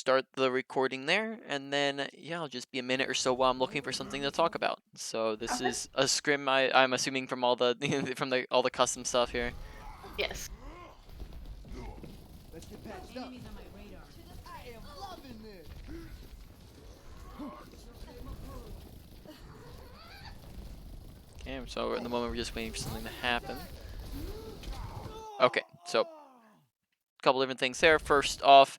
start the recording there, and then yeah, I'll just be a minute or so while I'm looking for something to talk about. So this Okay. is a scrim. I'm assuming from all the from the all the custom stuff here. Yes. Let's get patched up. Enemies on my radar. I am loving this. Okay, so at the moment we're just waiting for something to happen. Okay, so a couple different things there. First off,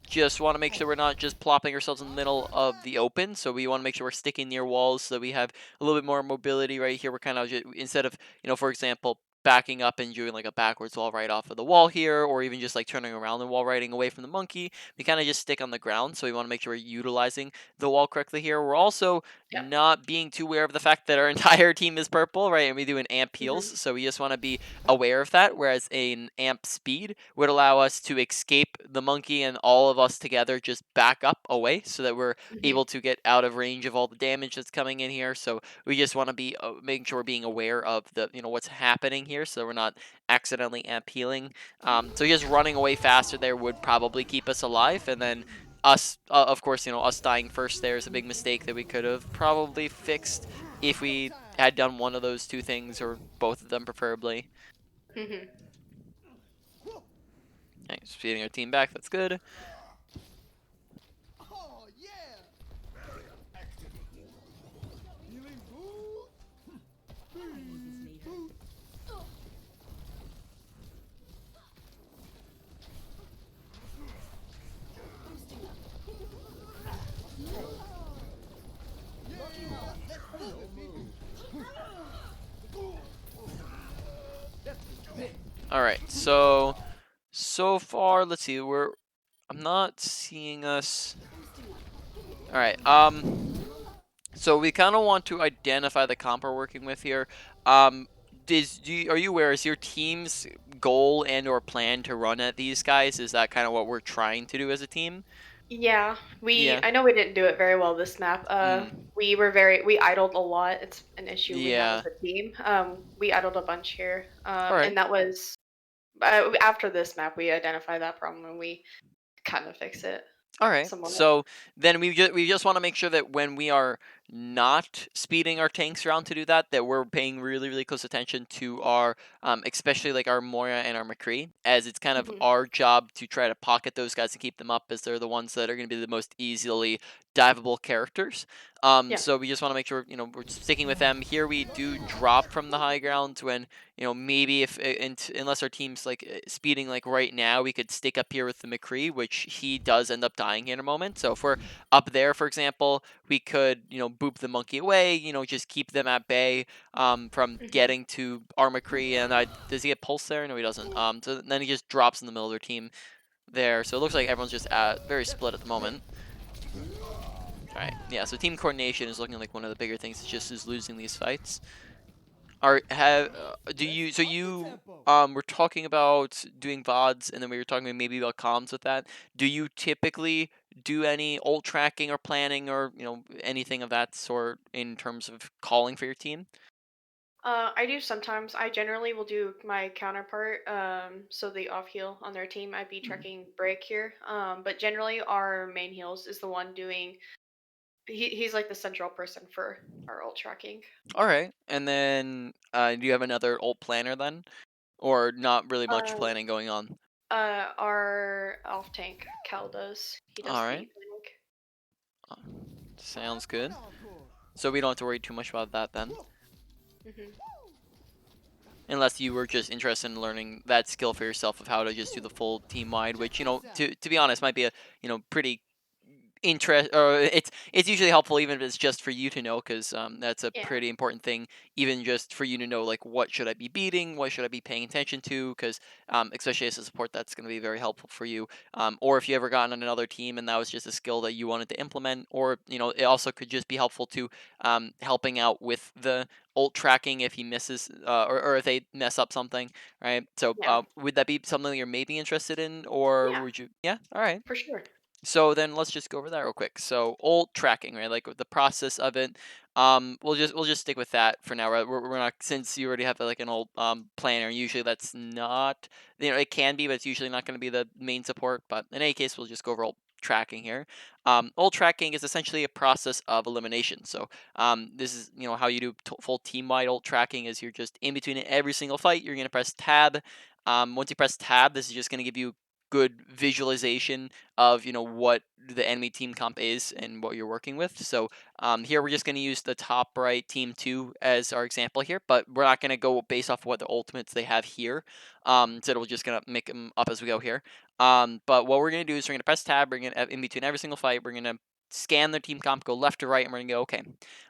just want to make sure we're not just plopping ourselves in the middle of the open. So we want to make sure we're sticking near walls so that we have a little bit more mobility right here. We're kind of just, instead of, for example, backing up and doing like a backwards wall right off of the wall here, or even just like turning around the wall riding away from the monkey, we kind of just stick on the ground. So we want to make sure we're utilizing the wall correctly here. We're also Yep. not being too aware of the fact that our entire team is purple, right? And we do an amp heals, Mhm. so we just want to be aware of that. Whereas an amp speed would allow us to escape the monkey and all of us together just back up away, so that we're Mhm. able to get out of range of all the damage that's coming in here. So we just want to be making sure we're being aware of the what's happening here, so we're not accidentally amp healing. So just running away faster there would probably keep us alive, and then us, of course, us dying first there is a big mistake that we could have probably fixed if we had done one of those two things, or both of them preferably. Mhm. Okay, feeding our team back, that's good. Oh yeah. Feeling good. I'll use this later. All right, so far, let's see. I'm not seeing us. All right. So we kind of want to identify the comp we're working with here. Um, are you aware, is your team's goal and or plan to run at these guys? Is that kind of what we're trying to do as a team? Yeah, Yeah. I know we didn't do it very well this map. Mm. We idled a lot. It's an issue we have as Yeah. a team. We idled a bunch here. All right. And that was after this map we identified that problem and we kind of fix it All right. somewhat. So then we just want to make sure that when we are not speeding our tanks around to do that, that we're paying really really close attention to our especially like our Moira and our McCree, as it's kind of Mhm. our job to try to pocket those guys and keep them up, as they're the ones that are going to be the most easily diveable characters. Yeah. So we just want to make sure we're sticking with them here. We do drop from the high ground when maybe if unless our team's like speeding like right now, we could stick up here with the McCree, which he does end up dying here in a moment. So if we're up there, for example, we could boop the monkey away, just keep them at bay from Mhm. getting to our McCree. And does he get pulse there? No, he doesn't. So then he just drops in the middle of their team there. So it looks like everyone's just very split at the moment. All right, yeah. So team coordination is looking like one of the bigger things. It's just is losing these fights. Are have do Let's you so up the you tempo. were talking about doing VODs, and then we were talking maybe about comms with that. Do you typically do any ult tracking or planning, or anything of that sort in terms of calling for your team? I do sometimes. I generally will do my counterpart. So the off heal on their team, I'd be Mhm. tracking break here. But generally our main heals is the one doing. He's like the central person for our ult tracking. All right, and then do you have another ult planner then, or not really much Uh, planning going on? our off tank Cal does. He does All the right, planning. uh, sounds Right good. on course. So we don't have to worry too much about that then. Hmm. Unless you were just interested in learning that skill for yourself of how to just do the full team wide, Check which this out. to be honest might be a pretty interest, or it's usually helpful even if it's just for you to know, because that's a Yeah. pretty important thing, even just for you to know like what should I be beating, what should I be paying attention to, because especially as a support, that's going to be very helpful for you. Or if you ever gotten on another team and that was just a skill that you wanted to implement, or it also could just be helpful to helping out with the ult tracking if he misses, or if they mess up something, right? So Yeah. would that be something you're maybe interested in, or Yeah. would you? Yeah, all right. For sure. So then let's just go over that real quick. So ult tracking, right? Like the process of it. We'll just stick with that for now. Right? We're not, since you already have like an old planner. Usually that's not, it can be, but it's usually not going to be the main support. But in any case, we'll just go over ult tracking here. Ult tracking is essentially a process of elimination. So this is how you do full team wide ult tracking. Is you're just in between every single fight. You're gonna press tab. Once you press tab, this is just gonna give you good visualization of what the enemy team comp is and what you're working with. So here we're just going to use the top right team 2 as our example here, but we're not going to go based off what the ultimates they have here. So we're just going to make them up as we go here. But what we're going to do is we're going to press tab, we're going to, in between every single fight, we're going to scan the team comp, go left to right, and we're going to go, okay,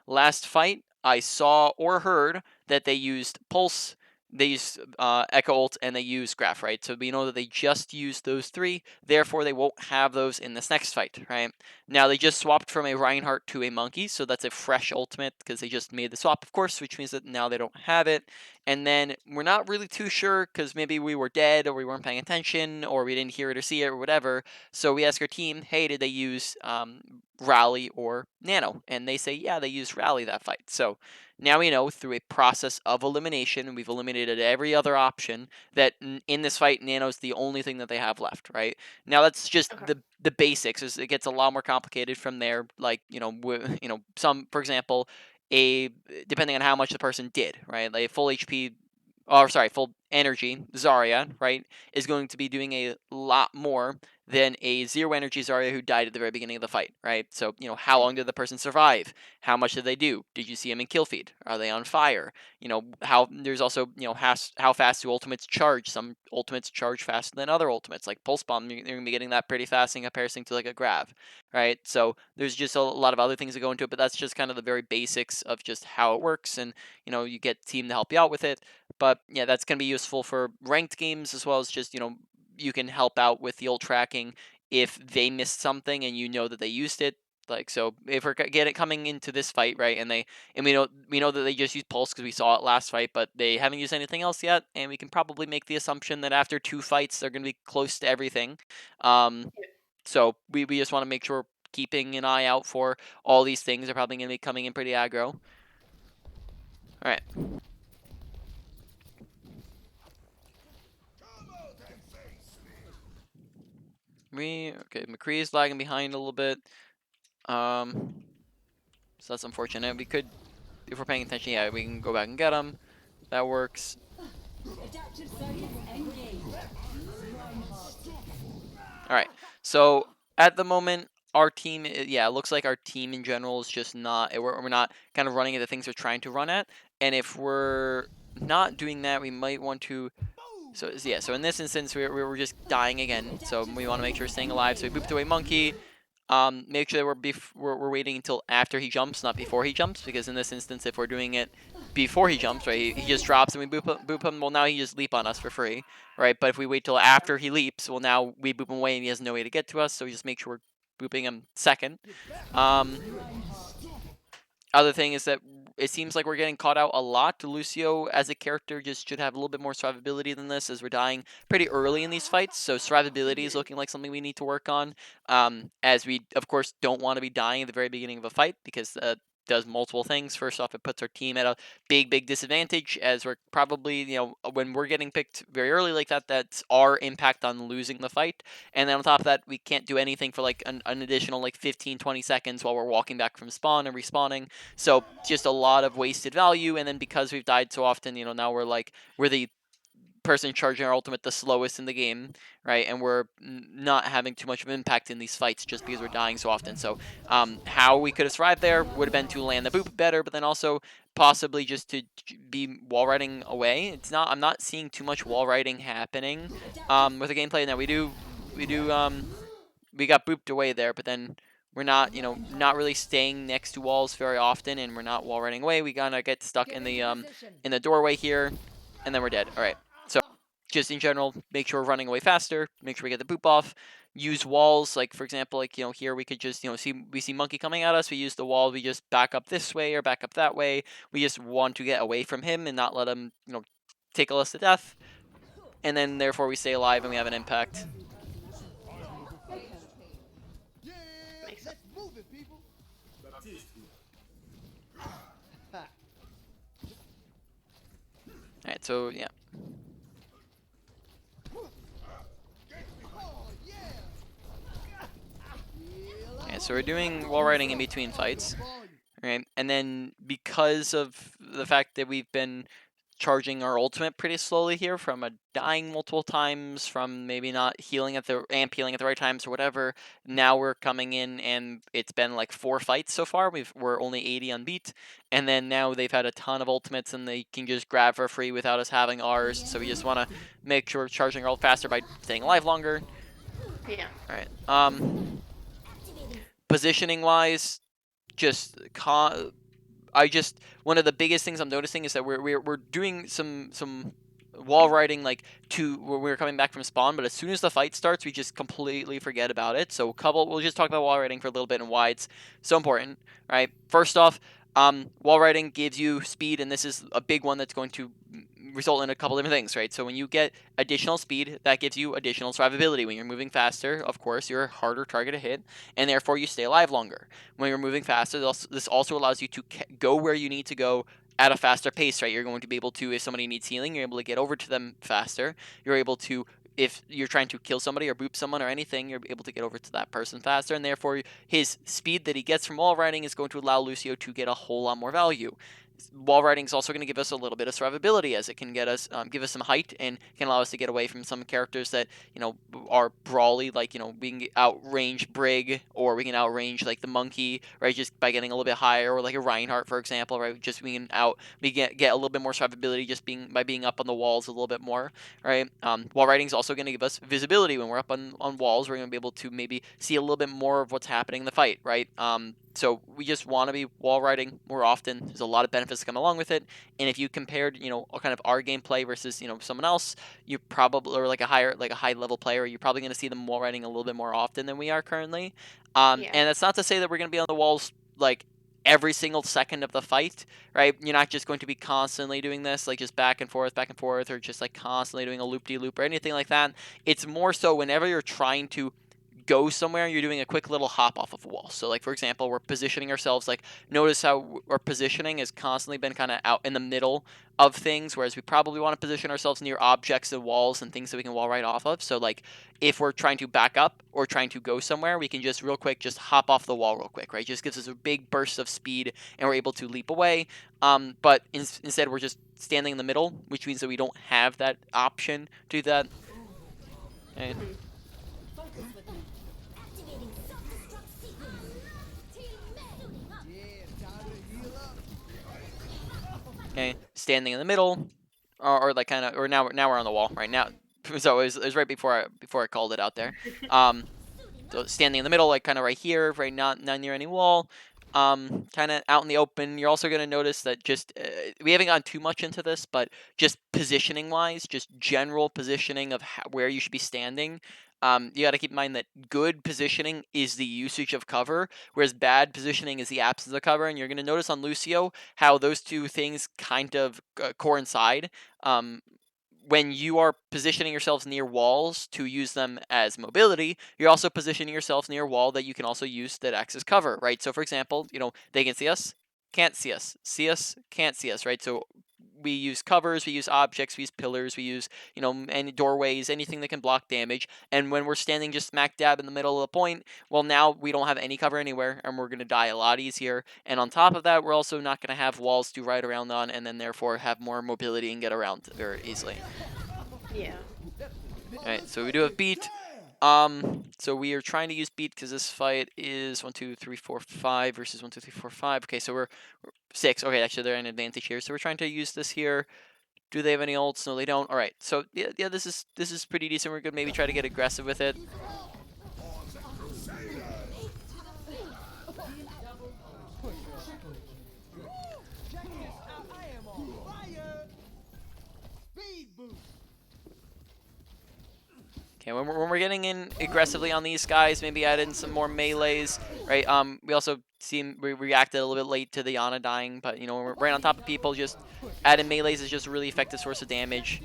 last fight I saw or heard that they used pulse, they use Echo Ult, and they use Graph, right? So we know that they just used those three, therefore they won't have those in this next fight, right? Now they just swapped from a Reinhardt to a Monkey, so that's a fresh ultimate because they just made the swap, of course, which means that now they don't have it. And then we're not really too sure because maybe we were dead or we weren't paying attention or we didn't hear it or see it or whatever. So we ask our team, hey, did they use Rally or Nano? And they say, yeah, they used Rally that fight. So now we know through a process of elimination, we've eliminated every other option, that in this fight, Nano's the only thing that they have left, right? Now that's just Okay. the basics. It gets a lot more complicated from there. Like some, for example, a depending on how much the person did, right? Like full HP, or sorry, full energy Zarya, right, is going to be doing a lot more than a zero energy Zarya who died at the very beginning of the fight, right? So, how long did the person survive? How much did they do? Did you see them in kill feed? Are they on fire? How there's also, how fast do ultimates charge? Some ultimates charge faster than other ultimates, like Pulse Bomb. You're going to be getting that pretty fast in comparison to like a Grav, right? So there's just a lot of other things that go into it, but that's just kind of the very basics of just how it works, and you get team to help you out with it. But yeah, that's going to be useful for ranked games as well as just you can help out with the ult tracking if they missed something and you know that they used it. Like, so if we're get it coming into this fight, right, and we know that they just used pulse because we saw it last fight, but they haven't used anything else yet, and we can probably make the assumption that after 2 fights they're going to be close to everything. Um, so we just want to make sure we're keeping an eye out for all these things. They're probably going to be coming in pretty aggro. All right. Okay, McCree's lagging behind a little bit. So that's unfortunate. We could, if we're paying attention, yeah, we can go back and get him. That works. Adaptive science engage. All right. So at the moment, our team, yeah, it looks like our team in general is just not. We're not kind of running at the things we're trying to run at. And if we're not doing that, we might want to. So yeah. So in this instance, we're just dying again. So we want to make sure we're staying alive. So we booped away monkey. Make sure that we're waiting until after he jumps, not before he jumps, because in this instance, if we're doing it before he jumps, right, he just drops and we boop him. Well, now he just leap on us for free, right? But if we wait till after he leaps, well, now we boop him away and he has no way to get to us. So we just make sure we're booping him second. Other thing is that it seems like we're getting caught out a lot. Lucio as a character just should have a little bit more survivability than this, as we're dying pretty early in these fights. So survivability is looking like something we need to work on, as we of course don't want to be dying at the very beginning of a fight, because does multiple things. First off, it puts our team at a big disadvantage, as we're probably, when we're getting picked very early like that, that's our impact on losing the fight. And then on top of that, we can't do anything for like an additional like 15-20 seconds while we're walking back from spawn and respawning. So just a lot of wasted value. And then because we've died so often, now we're the person charging our ultimate the slowest in the game, right? And we're not having too much of an impact in these fights just because we're dying so often. So how we could have survived there would have been to land the boop better, but then also possibly just to be wall riding away. I'm not seeing too much wall riding happening with the gameplay. Now we got booped away there, but then we're not, not really staying next to walls very often, and we're not wall running away. We gonna get stuck in the doorway here, and then we're dead. All right. So just in general, make sure we're running away faster. Make sure we get the boop off. Use walls, like for example, like here we could just we see monkey coming at us. We use the wall. We just back up this way or back up that way. We just want to get away from him and not let him tickle us to death. And then therefore we stay alive and we have an impact. Alright, so yeah. Oh, yeah. Okay, so we're doing wall riding in between fights. Right, and then because of the fact that we've been charging our ultimate pretty slowly here from dying multiple times, from maybe not healing at the amp healing at the right times or whatever, now we're coming in and it's been like 4 fights so far. We're only 80 unbeat, and then now they've had a ton of ultimates and they can just grab for free without us having ours. So we just want to make sure we're charging our ult faster by staying alive longer. Yeah. All right. Positioning wise, just I just one of the biggest things I'm noticing is that we're doing some wall riding like when we're coming back from spawn, but as soon as the fight starts, we just completely forget about it. So we'll just talk about wall riding for a little bit and why it's so important. Right. First off, wall riding gives you speed, and this is a big one that's going to result in a couple different things, right? So when you get additional speed, that gives you additional survivability. When you're moving faster, of course, you're a harder target to hit, and therefore you stay alive longer. When you're moving faster, this also allows you to go where you need to go at a faster pace, right? You're going to be able to, if somebody needs healing, you're able to get over to them faster. You're able to, if you're trying to kill somebody or boop someone or anything, you're able to get over to that person faster, and therefore his speed that he gets from wall riding is going to allow Lucio to get a whole lot more value. Wall riding is also going to give us a little bit of survivability, as it can get us give us some height and can allow us to get away from some characters that are brawly, like we can outrange Brig, or we can outrange like the monkey, right, just by getting a little bit higher, or like a Reinhardt, for example, right, just we get a little bit more survivability just by being up on the walls a little bit more, right. Wall riding is also going to give us visibility. When we're up on walls, we're going to be able to maybe see a little bit more of what's happening in the fight, right. So we just want to be wall riding more often. There's a lot of benefits that come along with it. And if you compared, kind of our gameplay versus, someone else, you probably, or like a high level player, you're probably going to see them wall riding a little bit more often than we are currently. Yeah. And that's not to say that we're going to be on the walls like every single second of the fight, right? You're not just going to be constantly doing this, like just back and forth, or just like constantly doing a loop-de-loop or anything like that. It's more so whenever you're trying to go somewhere, you're doing a quick little hop off of a wall. So like, for example, we're positioning ourselves, like notice how our positioning has constantly been kind of out in the middle of things, whereas we probably want to position ourselves near objects and walls and things that we can wall right off of. So like if we're trying to back up or trying to go somewhere, we can just real quick just hop off the wall real quick, right? Just gives us a big burst of speed and we're able to leap away. But instead we're just standing in the middle, which means that we don't have that option to do that. And Focus with me. Yeah, time to heal up. okay, standing in the middle, or like kind of, or now we're on the wall right now. So it was right before I called it out there. So standing in the middle, like kind of right here, right, not near any wall, kind of out in the open. You're also gonna notice that just we haven't gone too much into this, but just positioning wise, just general positioning of where you should be standing. You got to keep in mind that good positioning is the usage of cover, whereas bad positioning is the absence of cover. And you're going to notice on Lucio how those two things kind of coincide. Um, when you are positioning yourselves near walls to use them as mobility, you're also positioning yourselves near a wall that you can also use that acts as cover, right? So for example, they can see us, can't see us, can't see us, right? So we use covers, we use objects, we use pillars, we use, any doorways, anything that can block damage. And when we're standing just smack dab in the middle of the point, well, now we don't have any cover anywhere, and we're going to die a lot easier. And on top of that, we're also not going to have walls to ride around on, and then therefore have more mobility and get around very easily. Yeah. Alright, so we do have beat. So we are trying to use beat because this fight is 1, 2, 3, 4, 5 versus 1, 2, 3, 4, 5. Okay, so we're 6. Okay, actually they're an advantage here. So we're trying to use this here. Do they have any ults? No, they don't. All right. So yeah, this is pretty decent. We're gonna maybe try to get aggressive with it. Check this out. I am on fire. Speed boost. Okay, when we're getting in aggressively on these guys, maybe add in some more melees, right? We also we reacted a little bit late to the Ana dying, but when we're right on top of people, just adding melees is just a really effective source of damage.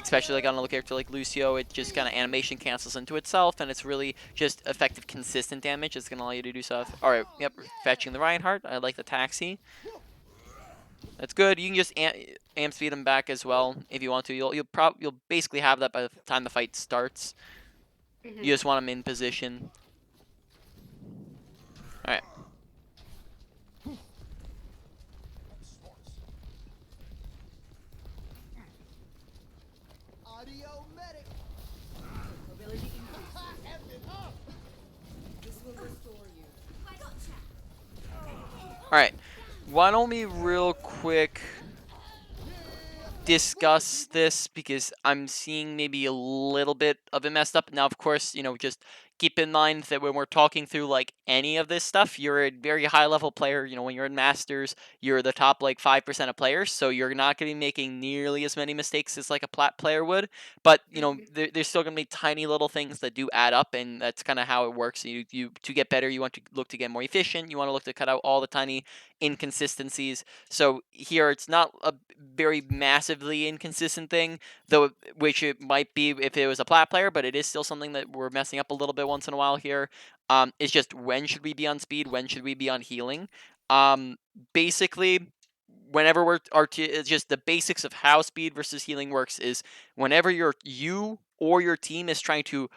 especially like on a character like Lucio, it just kind of animation cancels into itself, and it's really just effective, consistent damage. It's gonna allow you to do stuff. All right, yep, fetching the Reinhardt. I like the taxi. That's good. You can just amp speed him back as well if you want to. You'll basically have that by the time the fight starts. You just want him in position. All right. Audio medic. Mobility increase. F it up. This will restore you. All right. Why don't we real quick discuss this, because I'm seeing maybe a little bit of it messed up. Now, of course, just keep in mind that when we're talking through like any of this stuff, you're a very high level player. When you're in Masters, you're the top like 5% of players, so you're not going to be making nearly as many mistakes as like a plat player would. But there's still going to be tiny little things that do add up, and that's kind of how it works. You to get better, you want to look to get more efficient. You want to look to cut out all the tiny inconsistencies. So here it's not a very massively inconsistent thing, though, which it might be if it was a plat player, but it is still something that we're messing up a little bit once in a while here. It's just, when should we be on speed? When should we be on healing? Basically, whenever it's just the basics of how speed versus healing works is whenever you or your team is trying to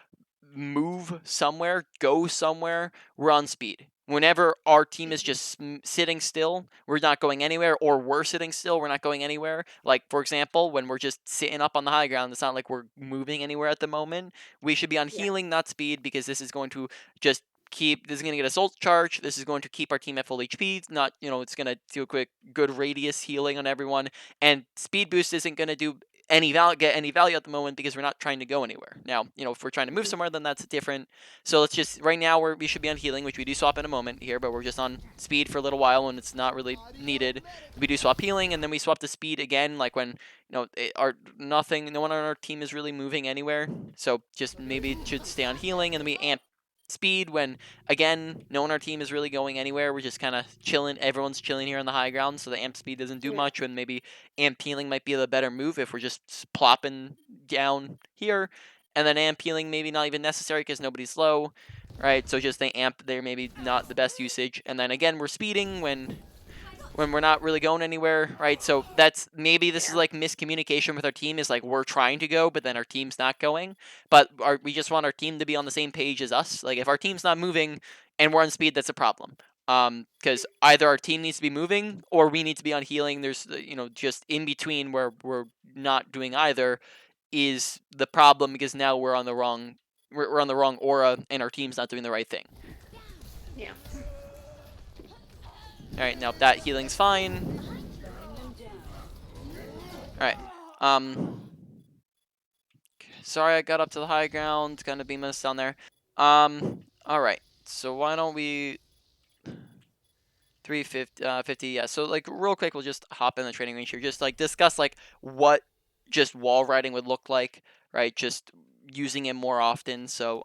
move somewhere, go somewhere, we're on speed. Whenever our team is just sitting still, we're not going anywhere, or we're sitting still, we're not going anywhere. Like, for example, when we're just sitting up on the high ground, it's not like we're moving anywhere at the moment. We should be on healing, not speed, because this is going to just this is going to get a soul charge. This is going to keep our team at full HP. Not, it's going to do a good radius healing on everyone. And speed boost isn't going to do get any value at the moment, because we're not trying to go anywhere. Now, if we're trying to move somewhere, then that's different. So let's just, right now, we should be on healing, which we do swap in a moment here, but we're just on speed for a little while when it's not really needed. We do swap healing, and then we swap to speed again, like when, no one on our team is really moving anywhere. So just maybe it should stay on healing, and then we amp speed when, again, no one on our team is really going anywhere. We're just kind of chilling. Everyone's chilling here on the high ground, so the amp speed doesn't do much, when maybe amp healing might be the better move if we're just plopping down here. And then amp healing maybe not even necessary because nobody's low, right? So just the amp there, maybe not the best usage. And then again, we're speeding when we're not really going anywhere, right? So that's, maybe this is like miscommunication with our team, is like we're trying to go, but then our team's not going. But we just want our team to be on the same page as us. Like, if our team's not moving and we're on speed, that's a problem. Because either our team needs to be moving or we need to be on healing. There's, just in between where we're not doing either is the problem, because now we're on the wrong aura and our team's not doing the right thing. Yeah. All right, now that healing's fine. All right. Sorry, I got up to the high ground. Gonna beam us down there. All right. So why don't we 350? Yeah. So like real quick, we'll just hop in the training range here. Just like discuss like what just wall riding would look like, right? Just using it more often. So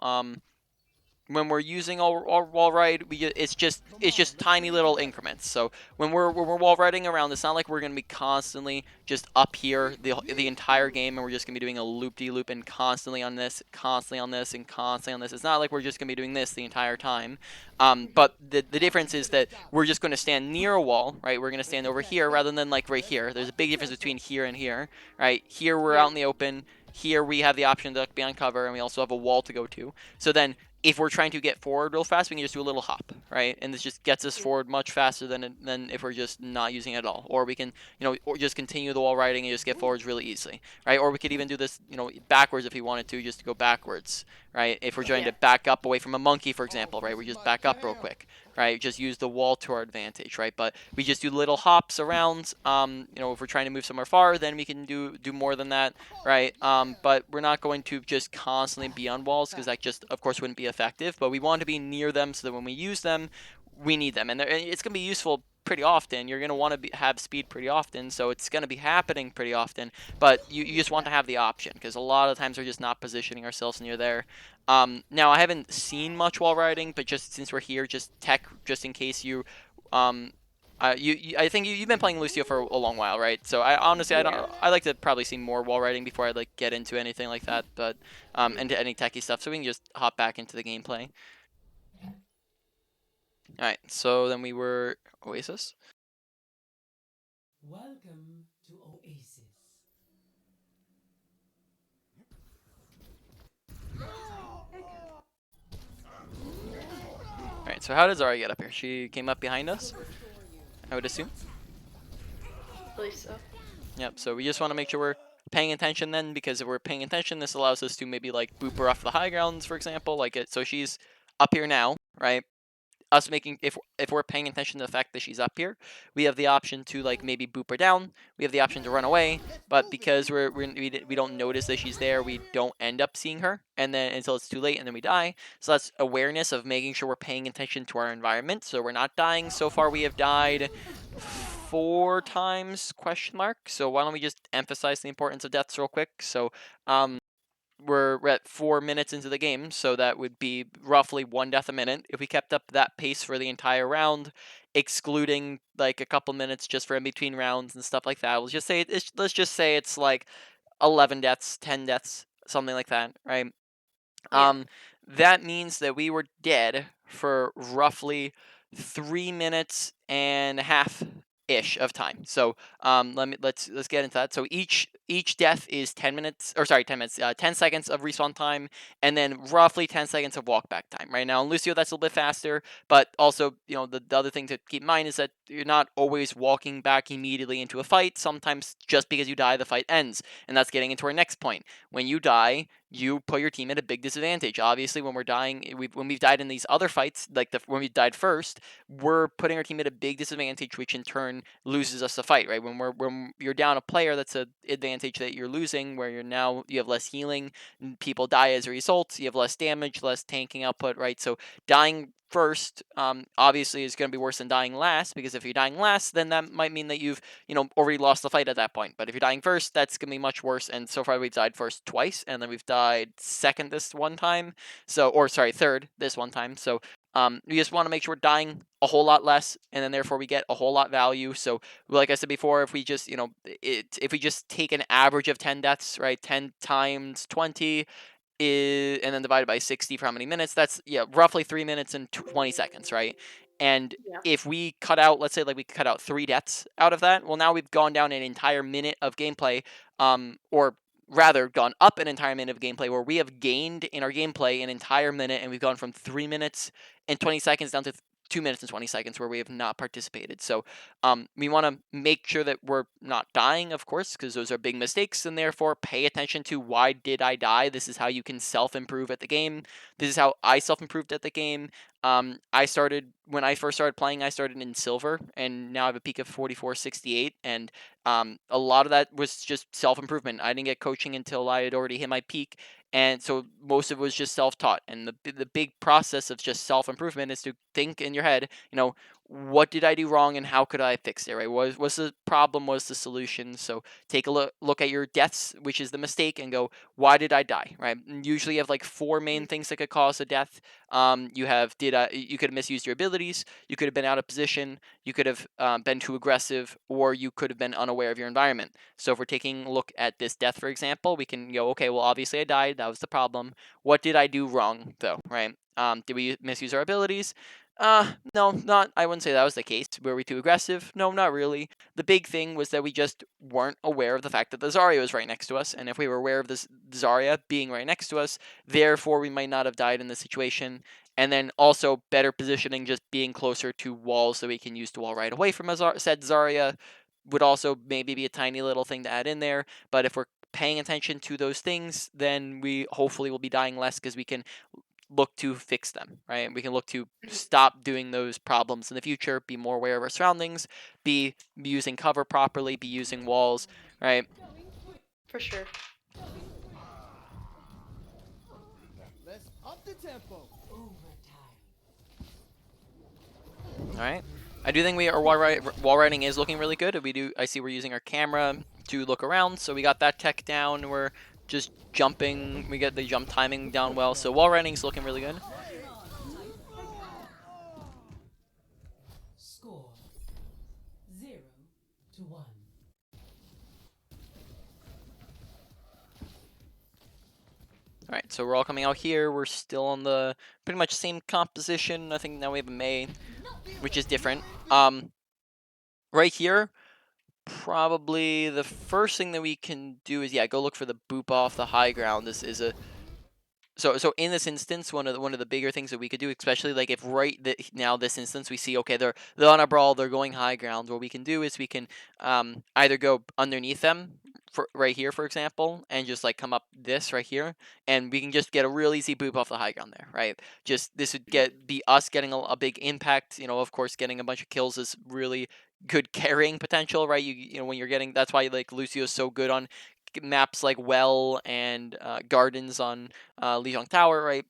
when we're using our wall ride, it's just tiny little increments. So when we're wall riding around, it's not like we're gonna be constantly just up here the entire game, and we're just gonna be doing a loop-de-loop and constantly on this, constantly on this, and constantly on this. It's not like we're just gonna be doing this the entire time. But the difference is that we're just gonna stand near a wall, right? We're gonna stand over here rather than like right here. There's a big difference between here and here, right? Here we're out in the open. Here we have the option to be on cover, and we also have a wall to go to. So then, if we're trying to get forward real fast, we can just do a little hop, right? And this just gets us forward much faster than if we're just not using it at all. Or we can, or just continue the wall riding and just get forwards really easily, right? Or we could even do this, backwards if we wanted to, just to go backwards, right? If we're trying to back up away from a monkey, for example, right? We just back up real quick, right? Just use the wall to our advantage, right? But we just do little hops around. If we're trying to move somewhere far, then we can do more than that, right? But we're not going to just constantly be on walls, because that just, of course, wouldn't be effective. But we want to be near them so that when we use them, we need them, and it's going to be useful pretty often. You're going to want to have speed pretty often, so it's going to be happening pretty often. But you just want to have the option, because a lot of times we're just not positioning ourselves near there. Now, I haven't seen much wall riding, but just since we're here, just in case you I think you've been playing Lucio for a long while, right? So I honestly, Yeah. I like to probably see more wall riding before I like get into anything like that, but into any techie stuff, so we can just hop back into the gameplay. All right, so then we were Oasis. Welcome to Oasis. All right, so how did Zarya get up here? She came up behind us, I would assume. I believe so. Yep. So we just want to make sure we're paying attention then, because if we're paying attention, this allows us to maybe like boop her off the high grounds, for example. Like it. So she's up here now, right? Us making if we're paying attention to the fact that she's up here, we have the option to like maybe boop her down. We have the option to run away, but because we don't notice that she's there, we don't end up seeing her, and then until it's too late, and then we die. So that's awareness of making sure we're paying attention to our environment, so we're not dying. So far, we have died 4 times ? So why don't we just emphasize the importance of deaths real quick? So we're at 4 minutes into the game, so that would be roughly 1 death a minute. If we kept up that pace for the entire round, excluding like a couple minutes just for in between rounds and stuff like that, let's just say it's like 11 deaths, 10 deaths, something like that, right? Yeah. That means that we were dead for roughly 3 minutes and a half ish of time. So let's get into that. So each death is 10 minutes, or sorry, 10 minutes, 10 seconds of respawn time, and then roughly 10 seconds of walk back time. Right now in Lucio, that's a little bit faster, but also the other thing to keep in mind is that you're not always walking back immediately into a fight. Sometimes just because you die, the fight ends, and that's getting into our next point. When you die, you put your team at a big disadvantage. Obviously, when we're dying, when we've died in these other fights, like when we died first, we're putting our team at a big disadvantage, which in turn loses us the fight. Right? When you're down a player, that's an advantage that you're losing, where you have less healing, people die as a result. You have less damage, less tanking output. Right? So dying first, obviously, is going to be worse than dying last, because if you're dying last, then that might mean that you've already lost the fight at that point. But if you're dying first, that's gonna be much worse. And so far, we've died first twice, and then we've died second this one time. So, or sorry, third this one time. So, we just want to make sure we're dying a whole lot less, and then therefore we get a whole lot value. So, like I said before, if we just if we just take an average of 10 deaths, right, 10 times 20 and then divided by 60 for how many minutes, that's roughly 3 minutes and 20 seconds, right? And Yeah. if we cut out, let's say like we cut out 3 deaths out of that, well, now we've gone down an entire minute of gameplay, or rather gone up an entire minute of gameplay, where we have gained in our gameplay an entire minute, and we've gone from 3 minutes and 20 seconds down to 2 minutes and 20 seconds where we have not participated. So we want to make sure that we're not dying, of course, because those are big mistakes, and therefore pay attention to why did I die. This is how you can self-improve at the game. This is how I self-improved at the game. When I first started playing, I started in silver, and now I have a peak of 4468, and a lot of that was just self-improvement. I didn't get coaching until I had already hit my peak, and so most of it was just self-taught. And the big process of just self-improvement is to think in your head, what did I do wrong and how could I fix it, right? What's the problem, what's the solution? So take a look at your deaths, which is the mistake, and go, why did I die, right? And usually you have like 4 main things that could cause a death. You could have misused your abilities, you could have been out of position, you could have been too aggressive, or you could have been unaware of your environment. So if we're taking a look at this death, for example, we can go, okay, well, obviously I died, that was the problem. What did I do wrong, though, right? Did we misuse our abilities? No, not. I wouldn't say that was the case. Were we too aggressive? No, not really. The big thing was that we just weren't aware of the fact that the Zarya was right next to us, and if we were aware of this Zarya being right next to us, therefore we might not have died in this situation. And then also better positioning, just being closer to walls that we can use to wall right away from said Zarya would also maybe be a tiny little thing to add in there. But if we're paying attention to those things, then we hopefully will be dying less, because we can look to fix them, right? We can look to stop doing those problems in the future, be more aware of our surroundings, be using cover properly, be using walls, right? For sure. Let's up the tempo. All right. I do think our wall riding is looking really good. I see we're using our camera to look around, so we got that tech down. We're just jumping. We get the jump timing down well, so wall riding is looking really good. Score Alright, so we're all coming out here. We're still on the pretty much same composition. I think now we have a Mei, which is different. Right here, probably the first thing that we can do is, yeah, go look for the boop off the high ground. This is a so in this instance, one of the bigger things that we could do, especially like if now this instance we see, okay, they're on a brawl, they're going high ground. What we can do is we can either go underneath them for right here, for example, and just like come up this right here, and we can just get a real easy boop off the high ground there, right? Just this would be us getting a big impact. You know, of course, getting a bunch of kills is really good carrying potential, right? You know when you're getting, that's why like Lucio's so good on maps like Well and Gardens on Lijiang Tower, right?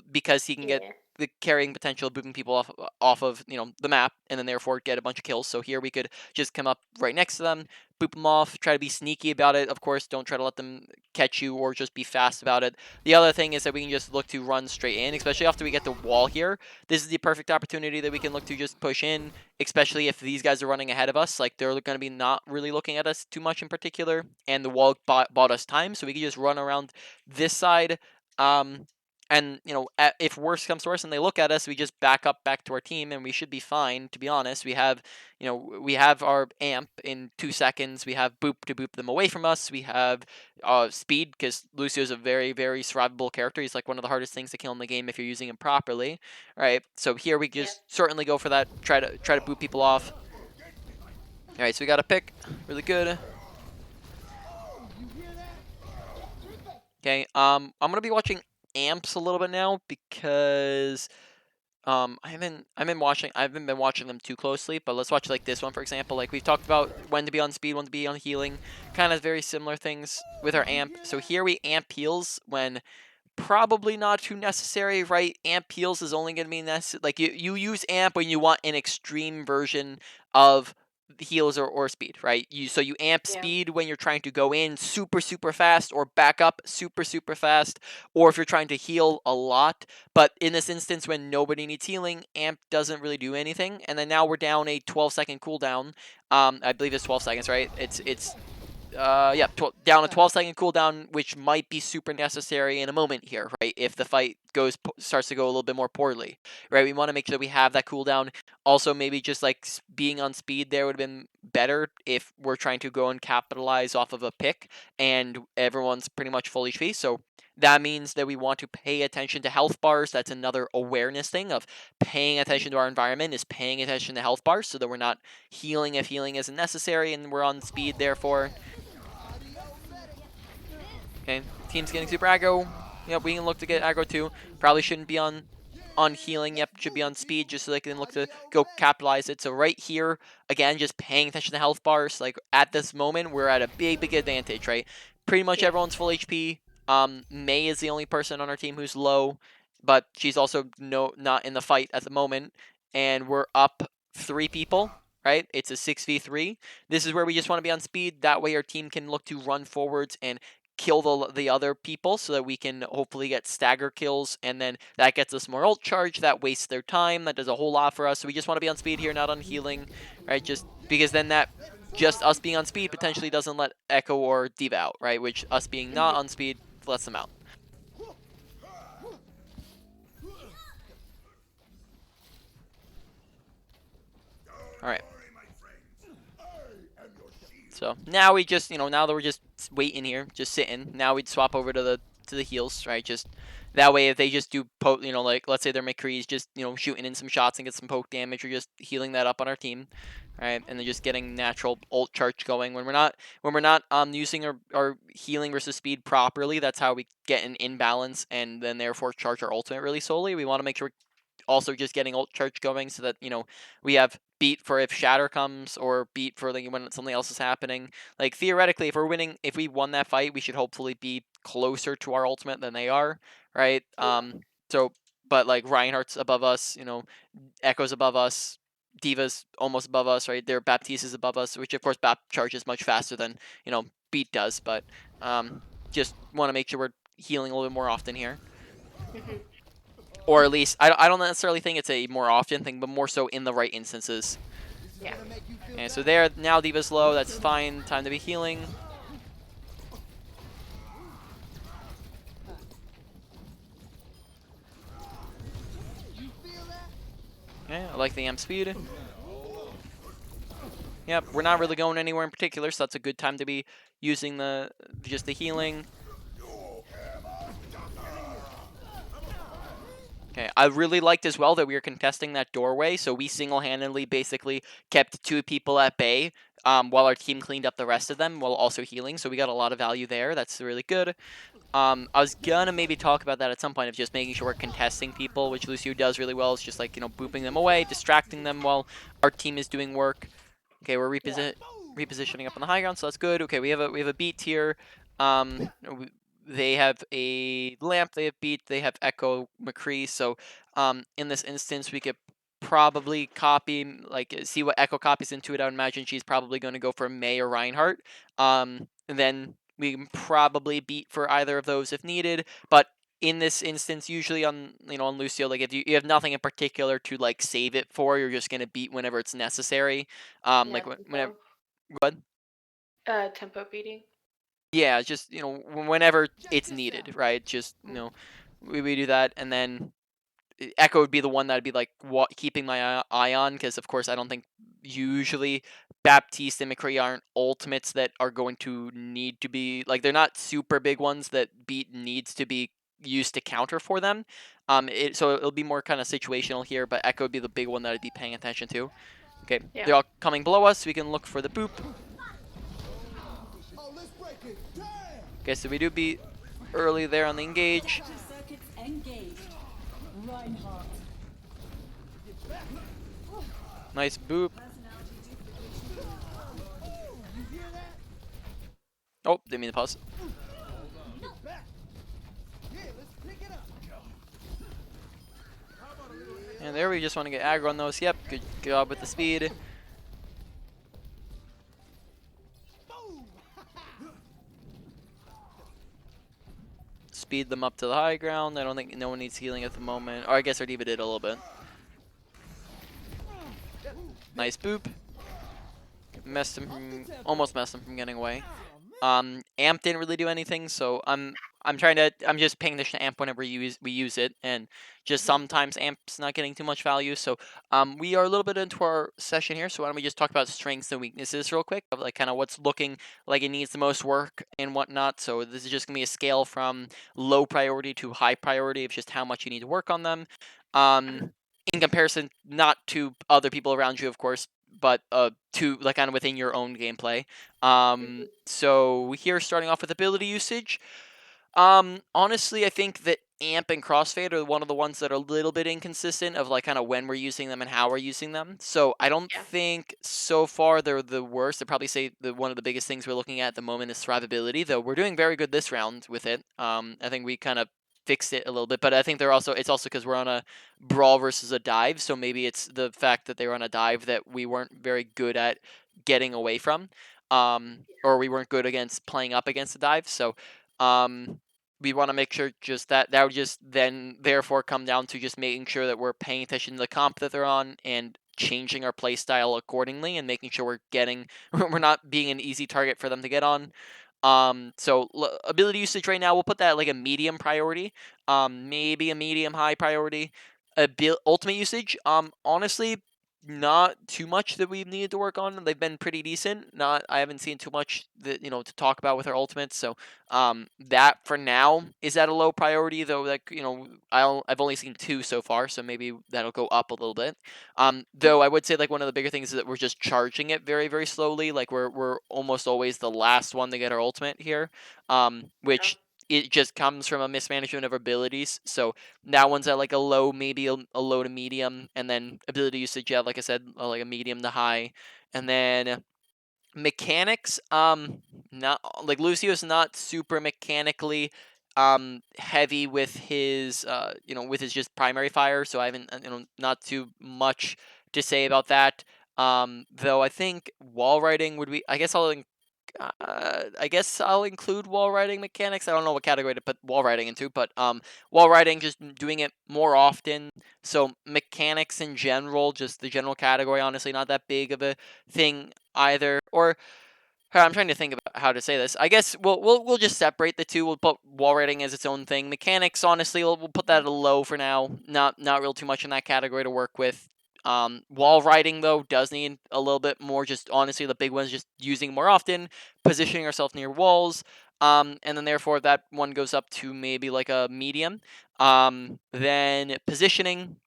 Because he can get Yeah. the carrying potential, booping people off of the map, and then therefore get a bunch of kills. So here we could just come up right next to them, boop them off, try to be sneaky about it. Of course, don't try to let them catch you or just be fast about it. The other thing is that we can just look to run straight in, especially after we get the wall here. This is the perfect opportunity that we can look to just push in, especially if these guys are running ahead of us. Like they're going to be not really looking at us too much in particular, and the wall bought us time, so we can just run around this side. And if worse comes to worse and they look at us, we just back up back to our team, and we should be fine. To be honest, we have our amp in 2 seconds. We have boop to boop them away from us. We have speed, because Lucio is a very, very survivable character. He's like one of the hardest things to kill in the game if you're using him properly, right? So here we just certainly go for that. Try to boop people off. All right, so we got a pick, really good. Okay, I'm gonna be watching amps a little bit now because I haven't been watching them too closely, but let's watch like this one for example. Like we've talked about when to be on speed, when to be on healing, kind of very similar things with our amp. So here we amp heals when probably not too necessary, right? Amp heals is only going to be necessary. Like you use amp when you want an extreme version of heals or speed, right? You amp Yeah. speed when you're trying to go in super super fast or back up super super fast, or if you're trying to heal a lot. But in this instance, when nobody needs healing, amp doesn't really do anything. And then now we're down a 12-second cooldown. I believe it's 12 seconds, right? It's yeah, down a 12-second cooldown, which might be super necessary in a moment here, right? If the fight starts to go a little bit more poorly, right? We want to make sure that we have that cooldown. Also, maybe just like being on speed there would have been better if we're trying to go and capitalize off of a pick and everyone's pretty much full HP. So that means that we want to pay attention to health bars. That's another awareness thing of paying attention to our environment, is paying attention to health bars so that we're not healing if healing isn't necessary and we're on speed therefore. Okay, team's getting super aggro. Yep, we can look to get aggro too. Probably shouldn't be on healing. Yep, should be on speed just so they can look to go capitalize it. So right here, again, just paying attention to health bars. Like at this moment, we're at a big, big advantage, right? Pretty much everyone's full HP. Mei is the only person on our team who's low, but she's also not in the fight at the moment. And we're up 3 people, right? It's a 6v3. This is where we just want to be on speed. That way our team can look to run forwards and kill the other people so that we can hopefully get stagger kills, and then that gets us more ult charge. That wastes their time. That does a whole lot for us. So we just want to be on speed here, not on healing, right? Just because then that just us being on speed potentially doesn't let Echo or Diva out, right? Which us being not on speed lets them out. All right. So now we just, now that we're just waiting here, just sitting, now we'd swap over to the heals, right? Just that way, if they just do poke, like let's say their McCree's just, shooting in some shots and get some poke damage, or just healing that up on our team, right? And then just getting natural ult charge going when we're not using our healing versus speed properly. That's how we get an imbalance and then therefore charge our ultimate really solely. We want to make sure also just getting ult charge going so that we have beat for if shatter comes, or beat for like when something else is happening. Like theoretically, if we won that fight, we should hopefully be closer to our ultimate than they are, right? So but like Reinhardt's above us, Echo's above us, Diva's almost above us, right? Their Baptiste is above us, which of course Bap charges much faster than Beat does, but just want to make sure we're healing a little bit more often here. Or at least, I don't necessarily think it's a more often thing, but more so in the right instances. Yeah. Okay, so there, now Diva's low, that's fine. Time to be healing. Okay, I like the amp speed. Yep, we're not really going anywhere in particular, so that's a good time to be using just the healing. Okay, I really liked as well that we were contesting that doorway, so we single-handedly basically kept 2 people at bay, while our team cleaned up the rest of them while also healing, so we got a lot of value there. That's really good. I was gonna maybe talk about that at some point of just making sure we're contesting people, which Lucio does really well. It's just like, booping them away, distracting them while our team is doing work. Okay, we're repositioning up on the high ground, so that's good. Okay, we have a beat here. They have a lamp. They have beat. They have Echo McCree. So, in this instance, we could probably copy, see what Echo copies into it. I would imagine she's probably going to go for May or Reinhardt. And then we can probably beat for either of those if needed. But in this instance, usually on Lucio, like if you have nothing in particular to like save it for, you're just gonna beat whenever it's necessary. Yeah, Whenever tempo. what? Tempo beating. Yeah, just whenever Check it's this needed, out. right? Just we do that, and then Echo would be the one that'd be like keeping my eye on, because of course I don't think usually Baptiste and McCree aren't ultimates that are going to need to be like, they're not super big ones that beat needs to be used to counter for them. So it'll be more kind of situational here, but Echo would be the big one that I'd be paying attention to. Okay, Yeah. they're all coming below us. We can look for the boop. Oh, let's break it. Damn! Okay, so we do beat early there on the engage. Protective circuits engaged. Reinhardt. Nice boop. Personality duplication. You hear that? Oh, didn't mean to pause. Get back. Yeah, let's pick it up. And there, we just want to get aggro on those. Yep, good job with the speed. Boom! Speed them up to the high ground. I don't think no one needs healing at the moment. Or I guess our D.Va did a little bit. Nice boop. Almost messed him from getting away. Amp didn't really do anything, so I'm just paying attention to amp whenever we use it, and just sometimes amp's not getting too much value. So we are a little bit into our session here, so why don't we just talk about strengths and weaknesses real quick, of like kind of what's looking like it needs the most work and whatnot. So this is just gonna be a scale from low priority to high priority of just how much you need to work on them. In comparison, not to other people around you, of course, but to like kind of within your own gameplay. So here, starting off with ability usage. Honestly, I think that Amp and Crossfade are one of the ones that are a little bit inconsistent of like kind of when we're using them and how we're using them. So I don't Yeah. think so far they're the worst. I'd probably say one of the biggest things we're looking at the moment is Survivability, though we're doing very good this round with it. I think we kind of fixed it a little bit, but I think it's also because we're on a brawl versus a dive, so maybe it's the fact that they were on a dive that we weren't very good at getting away from, or we weren't good against playing up against the dive. So um, we want to make sure just that would just then therefore come down to just making sure that we're paying attention to the comp that they're on and changing our play style accordingly, and making sure we're not being an easy target for them to get on. So ability usage right now, we'll put that at like a medium priority, maybe a medium high priority. Ultimate usage, honestly, not too much that we've needed to work on. They've been pretty decent. I haven't seen too much that to talk about with our ultimates. So that for now is at a low priority, though. Like I've only seen 2 so far, so maybe that'll go up a little bit. Though I would say like one of the bigger things is that we're just charging it very very slowly. Like we're almost always the last one to get our ultimate here, which it just comes from a mismanagement of abilities. So that one's at like a low, maybe a low to medium, and then ability usage, yeah, like I said, like a medium to high, and then mechanics. Not like Lucio's not super mechanically heavy with his with his just primary fire, so I haven't not too much to say about that. Though I think wall riding would be. I guess I'll include wall riding mechanics. I don't know what category to put wall riding into, but wall riding, just doing it more often. So mechanics in general, just the general category, honestly, not that big of a thing either. Or I'm trying to think about how to say this. I guess we'll just separate the two. We'll put wall riding as its own thing. Mechanics, honestly, we'll put that at a low for now. Not real too much in that category to work with. Wall riding, though, does need a little bit more. Just honestly, the big one's just using more often, positioning ourselves near walls. And then therefore that one goes up to maybe like a medium. Then positioning,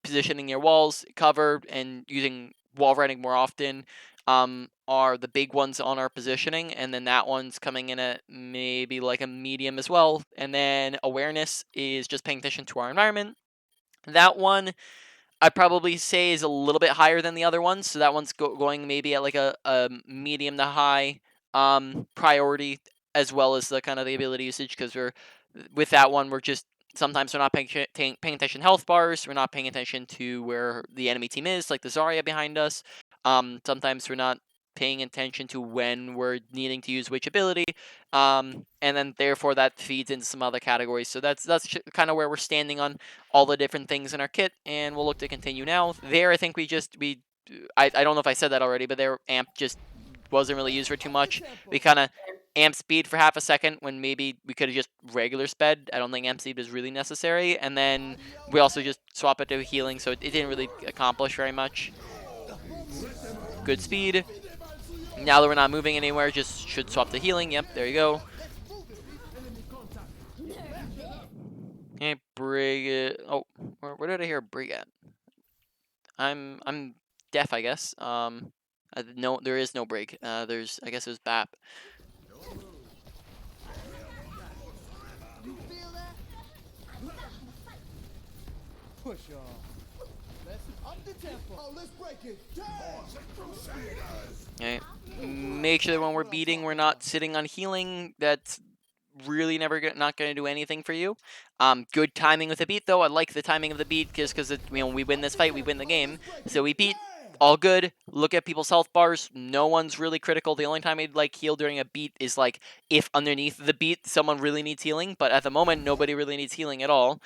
positioning near walls, cover, and using wall riding more often are the big ones on our positioning, and then that one's coming in at maybe like a medium as well. And then awareness is just paying attention to our environment. That one I'd probably say is a little bit higher than the other ones, so that one's going maybe at like a medium to high priority, as well as the kind of the ability usage, because we're with that one we're just sometimes we're not paying attention to health bars, we're not paying attention to where the enemy team is, like the Zarya behind us. Sometimes we're not paying attention to when we're needing to use which ability, and then therefore that feeds into some other categories. So that's kind of where we're standing on all the different things in our kit, and we'll look to continue now. There, I think I don't know if I said that already, but their amp just wasn't really used for too much. We kind of amp speed for half a second when maybe we could have just regular sped. I don't think amp speed is really necessary, and then we also just swap it to healing, so it didn't really accomplish very much. Good speed. Now that we're not moving anywhere, just should swap to healing. Yep, there you go. Okay, brig it. Oh, where did I hear brig at? I'm deaf, I guess. No, there is no brig. I guess there's BAP. You feel that? Push on. Let's up the tempo. Oh, let's break it. Okay, make sure that when we're beating, we're not sitting on healing. That's really not going to do anything for you. Good timing with the beat, though. I like the timing of the beat because we win this fight, we win the game. So we beat. All good. Look at people's health bars. No one's really critical. The only time I'd like heal during a beat is like if underneath the beat someone really needs healing. But at the moment, nobody really needs healing at all.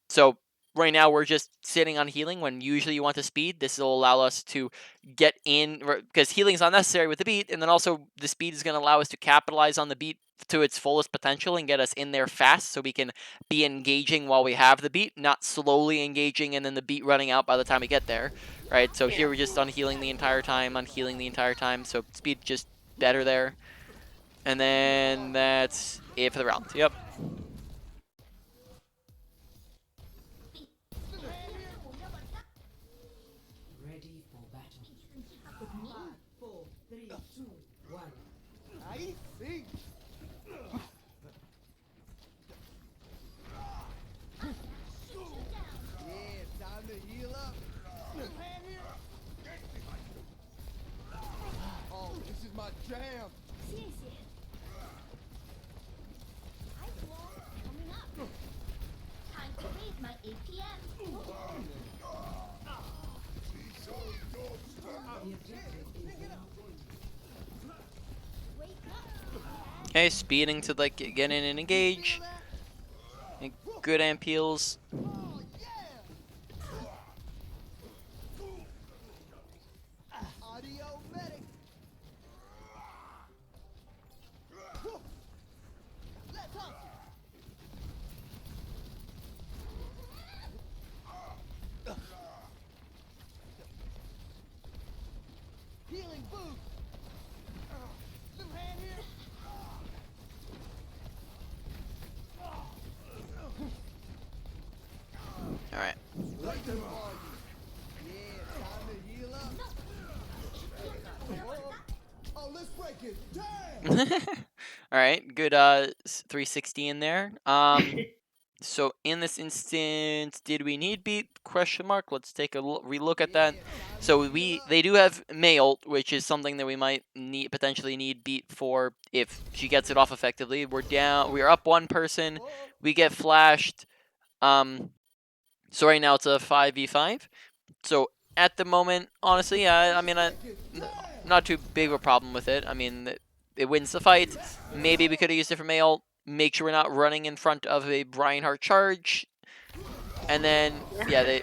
So right now we're just sitting on healing when usually you want to speed. This will allow us to get in because healing is not necessary with the beat, and then also the speed is going to allow us to capitalize on the beat to its fullest potential and get us in there fast, so we can be engaging while we have the beat, not slowly engaging and then the beat running out by the time we get there. Right, so here we're just on healing the entire time, so speed just better there. And then that's it for the round. Yep. Ready for battle. 5, 4, 3, 2, 1. I see. Yeah, time to heal up. Hand here. Oh, this is my jam. 谢谢。I wall coming up. Time to raise my APM. The objective is now Wake up. Okay, speeding to like get in and engage. And good amp heals. Oh, yeah. Audio medic. Let's hustle. Healing boost. New hand here. All right. Right there for you. Yeah, time to heal up. Oh, let's break it. Damn. All right, good 360 in there. So in this instance, did we need beat? Question mark. Let's take a relook at that. So they do have May ult, which is something that we might potentially need beat for if she gets it off effectively. We're up one person. We get flashed. So right now it's a 5v5. So at the moment, honestly, yeah, I mean, not too big of a problem with it. I mean, it wins the fight. Maybe we could have used it for May ult. Make sure we're not running in front of a Reinhardt charge. And then, yeah,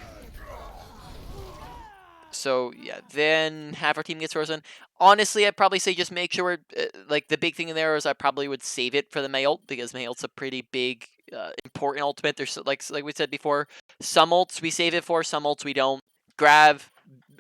So, yeah, then half our team gets frozen. Honestly, I'd probably say just make sure we're, like, the big thing in there is I probably would save it for the May ult, because May ult's a pretty big, important ultimate. There's, like we said before, some ults we save it for, some ults we don't. Grav,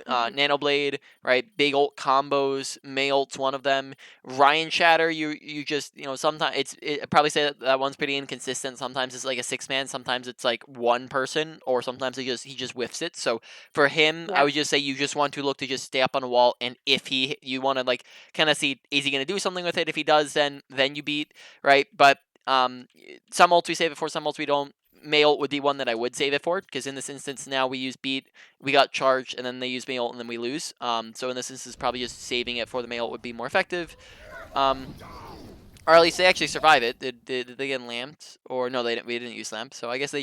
Nano Blade, right? Big ult combos, May ult's one of them. Ryan Shatter, you just sometimes I'd probably say that one's pretty inconsistent. Sometimes it's like a 6-man, sometimes it's like one person, or sometimes he just whiffs it. So for him, I Yeah. would just say you just want to look to just stay up on a wall, and if you want to like kind of see is he going to do something with it. If he does, then you beat, right? But some ults we save it for, some ults we don't. May ult would be one that I would save it for, because in this instance now we use beat, we got charged, and then they use May ult, and then we lose. So in this instance, probably just saving it for the May ult would be more effective. Or at least they actually survive it. Did they get lamped? Or no, they didn't. We didn't use lamp. So I guess they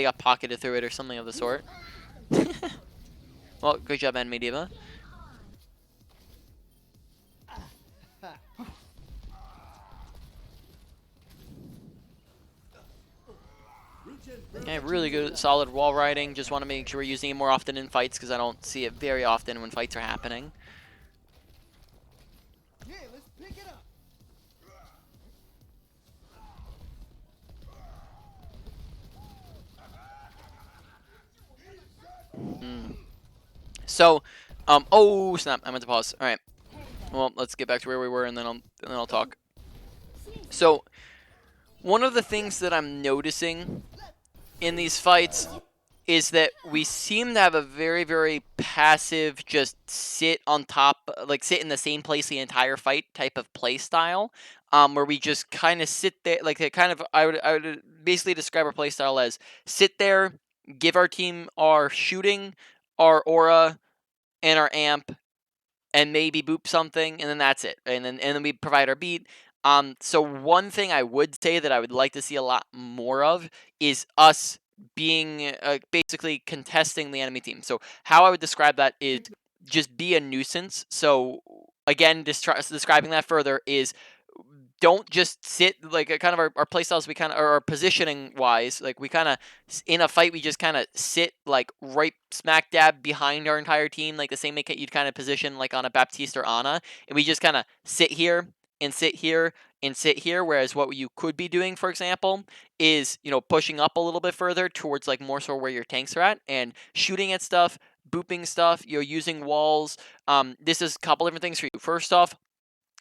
got pocketed through it or something of the sort. Well, good job, Enemy Diva. Okay, really good, solid wall riding. Just want to make sure we're using it more often in fights, because I don't see it very often when fights are happening. Yeah, let's pick it up. So, oh snap! I meant to pause. All right. Well, let's get back to where we were, and then I'll talk. So, one of the things that I'm noticing in these fights is that we seem to have a very, very passive, just sit on top, like sit in the same place the entire fight type of play style, where we just kind of sit there, like it kind of, I would basically describe our play style as sit there, give our team our shooting, our aura, and our amp, and maybe boop something, and then that's it. And then we provide our beat. So one thing I would say that I would like to see a lot more of is us being basically contesting the enemy team. So how I would describe that is just be a nuisance. So again, describing that further is don't just sit like kind of our play styles, we kind of, or our positioning wise, like we kind of in a fight we just kind of sit like right smack dab behind our entire team, like the same make you'd kind of position like on a Baptiste or Ana, and we just kind of sit here and sit here and sit here. Whereas what you could be doing, for example, is pushing up a little bit further towards like more so where your tanks are at and shooting at stuff, booping stuff, using walls. This is a couple different things for you. First off,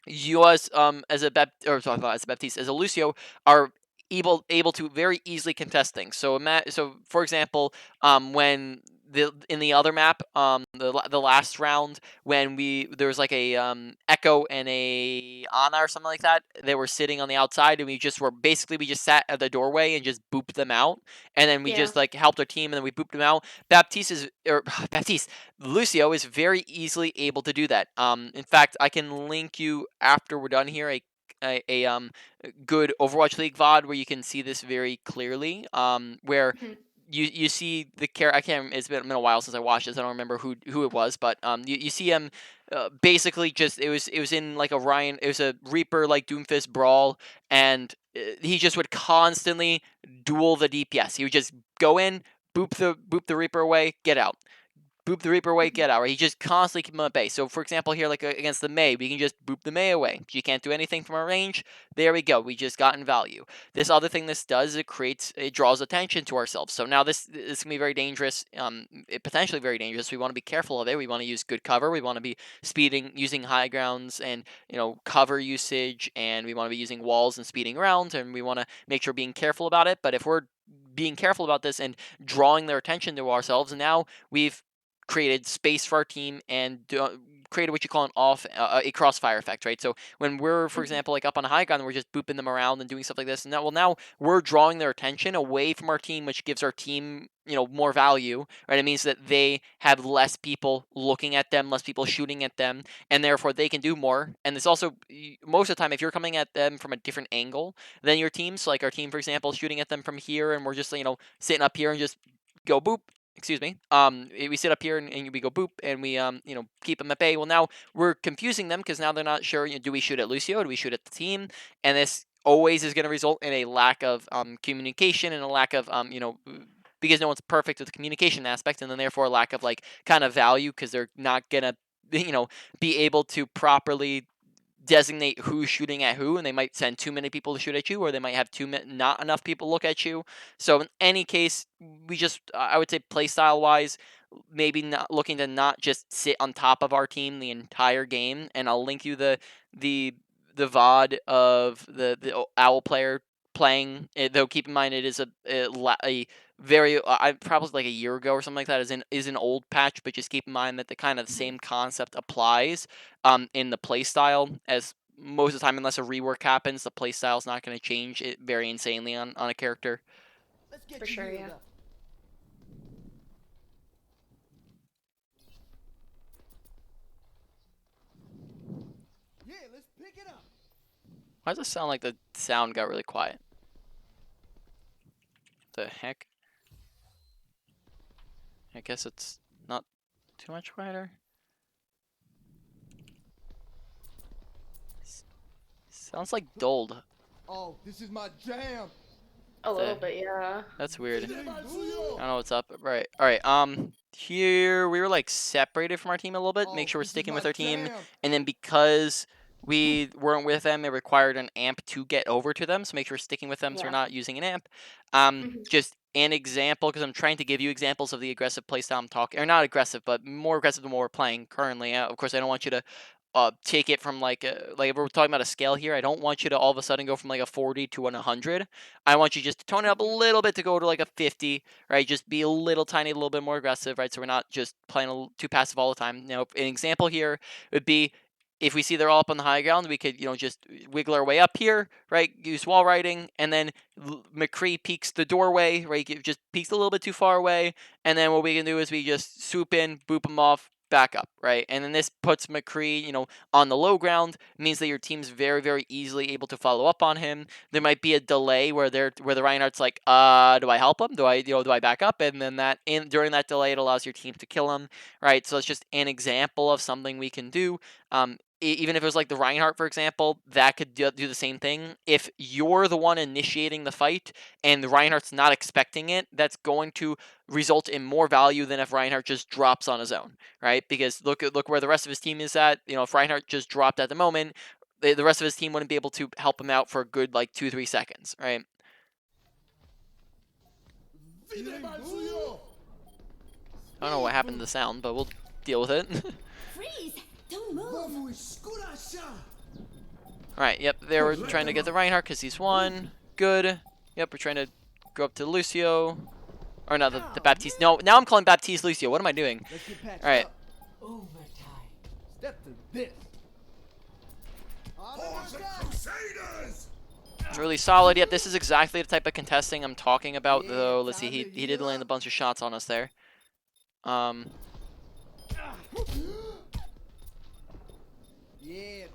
you as a Baptiste, as a Lucio, are able to very easily contest things. So for example, when in the other map, the last round, when there was like a Echo and a Ana or something like that, they were sitting on the outside, and we just sat at the doorway and just booped them out, and then we Yeah. just like helped our team, and then we booped them out. Baptiste Lucio is very easily able to do that. In fact, I can link you after we're done here a good Overwatch League VOD where you can see this very clearly. Where Mhm. you see the character. I can't. It's been a while since I watched this. I don't remember who it was, but you see him. Basically, just it was in like a Ryan. It was a Reaper like Doomfist brawl, and he just would constantly duel the DPS. He would just go in, boop the Reaper away, get out, boop the Reaper away, get out. Right? He just constantly keep him at bay. So for example, here like against the Mei, we can just boop the Mei away. She can't do anything from our range. There we go. We just got in value. This other thing this does, it draws attention to ourselves. So now this can be very dangerous. Potentially very dangerous. We want to be careful of it. We want to use good cover. We want to be using high grounds and cover usage, and we want to be using walls and speeding around, and we want to make sure being careful about it. But if we're being careful about this and drawing their attention to ourselves, now we've created space for our team and created what you call a crossfire effect, right? So when we're, for example, like up on a high ground, we're just booping them around and doing stuff like this, and now we're drawing their attention away from our team, which gives our team more value, right? It means that they have less people looking at them, less people shooting at them, and therefore they can do more. And it's also most of the time, if you're coming at them from a different angle than your team, so like our team, for example, shooting at them from here, and we're just sitting up here and just go boop. Excuse me. We sit up here and we go boop, and we keep them at bay. Well, now we're confusing them because now they're not sure. Do we shoot at Lucio? Do we shoot at the team? And this always is going to result in a lack of communication and a lack of because no one's perfect with the communication aspect, and then therefore a lack of like kind of value because they're not gonna be able to properly designate who's shooting at who, and they might send too many people to shoot at you, or they might have not enough people look at you. So in any case, I would say play style wise, maybe not looking to not just sit on top of our team the entire game. And I'll link you the the VOD of the Owl player playing. Though keep in mind it is a very I probably like a year ago or something like that is an old patch, but just keep in mind that the kind of same concept applies in the playstyle as most of the time, unless a rework happens, the playstyle is not going to change it very insanely on a character. Let's get For you sure, healed yeah. up. Yeah, let's pick it up. Why does it sound like the sound got really quiet? The heck? I guess it's not too much quieter. Sounds like dulled. Oh, this is my jam. A little bit, yeah. That's weird. I Lucio. don't know what's up. Right. All right. Here we were like separated from our team a little bit. Make Oh, sure we're this is sticking my with our team. jam. And then because we weren't with them, it required an amp to get over to them. So make sure we're sticking with them so we're Yeah. not using an amp. Mhm. Just an example, because I'm trying to give you examples of the aggressive playstyle I'm talking, or not aggressive, but more aggressive than what we're playing currently. Of course, I don't want you to take it from like if we're talking about a scale here. I don't want you to all of a sudden go from like a 40 to an 100. I want you just to tone it up a little bit to go to like a 50, right? Just be a little tiny, a little bit more aggressive, right? So we're not just playing too passive all the time. Now, an example here would be if we see they're all up on the high ground, we could, just wiggle our way up here, right? Use wall riding, and then McCree peeks the doorway, right? Just peeks a little bit too far away, and then what we can do is we just swoop in, boop him off, back up, right? And then this puts McCree, on the low ground. It means that your team's very, very easily able to follow up on him. There might be a delay where the Reinhardt's like, do I help him? Do I back up? And then during that delay, it allows your team to kill him, right? So it's just an example of something we can do. Even if it was like the Reinhardt, for example, that could do the same thing. If you're the one initiating the fight and the Reinhardt's not expecting it, that's going to result in more value than if Reinhardt just drops on his own, right? Because look where the rest of his team is at. If Reinhardt just dropped at the moment, the rest of his team wouldn't be able to help him out for a good like 2-3 seconds, right? Lucio. I don't know what happened to the sound, but we'll deal with it. Freeze! Don't move! Vamos, escuracha. Alright, yep, there we're trying to get the Reinhardt because he's one. Good. Yep, we're trying to go up to Lucio. Or no, the Baptiste. No, now I'm calling Baptiste Lucio. What am I doing? Let's get patched Alright. up. Overtime. Step to this. Crusaders. It's really solid. Yep, this is exactly the type of contesting I'm talking about, though. Let's see, he did land a bunch of shots on us there. Yeah.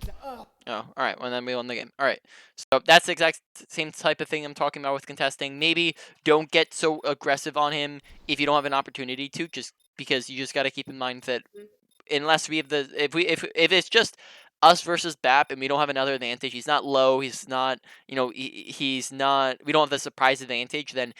Oh, alright, well then we won the game. Alright, so that's the exact same type of thing I'm talking about with contesting. Maybe don't get so aggressive on him if you don't have an opportunity to, just because you just got to keep in mind that unless we have if it's just us versus BAP and we don't have another advantage, he's not low, he's not, he's not, we don't have the surprise advantage, then